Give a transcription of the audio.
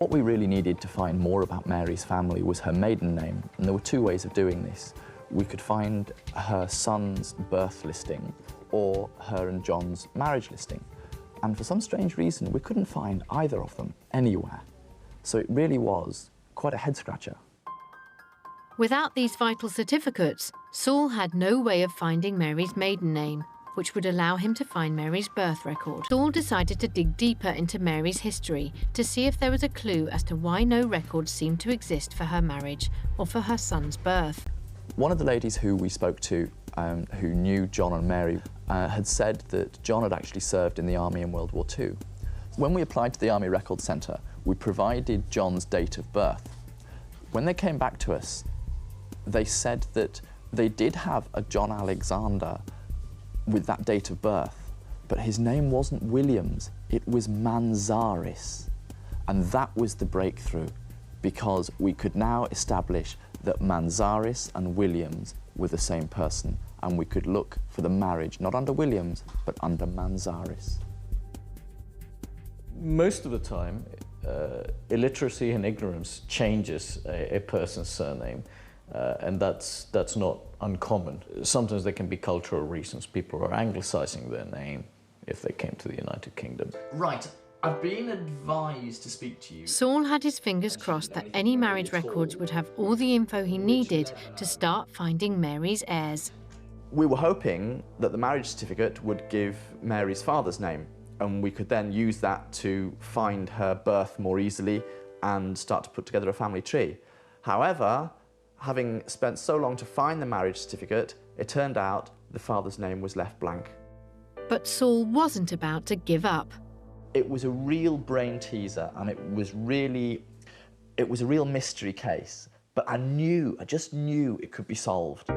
What we really needed to find more about Mary's family was her maiden name, and there were two ways of doing this. We could find her son's birth listing or her and John's marriage listing, and for some strange reason we couldn't find either of them anywhere. So it really was quite a head-scratcher. Without these vital certificates, Saul had no way of finding Mary's maiden name, which would allow him to find Mary's birth record. Saul decided to dig deeper into Mary's history to see if there was a clue as to why no records seemed to exist for her marriage or for her son's birth. One of the ladies who we spoke to, who knew John and Mary, had said that John had actually served in the army in World War II. When we applied to the Army Records Centre, we provided John's date of birth. When they came back to us, they said that they did have a John Alexander with that date of birth, but his name wasn't Williams, it was Manzaris. And that was the breakthrough, because we could now establish that Manzaris and Williams were the same person, and we could look for the marriage, not under Williams, but under Manzaris. Most of the time, illiteracy and ignorance changes a person's surname, and that's not uncommon. Sometimes there can be cultural reasons. People are anglicizing their name if they came to the United Kingdom. Right, I've been advised to speak to you. Saul had his fingers crossed that any marriage records would have all the info he needed to start finding Mary's heirs. We were hoping that the marriage certificate would give Mary's father's name, and we could then use that to find her birth more easily and start to put together a family tree. However, having spent so long to find the marriage certificate, it turned out the father's name was left blank. But Saul wasn't about to give up. It was a real brain teaser, and it was a real mystery case, but I just knew it could be solved.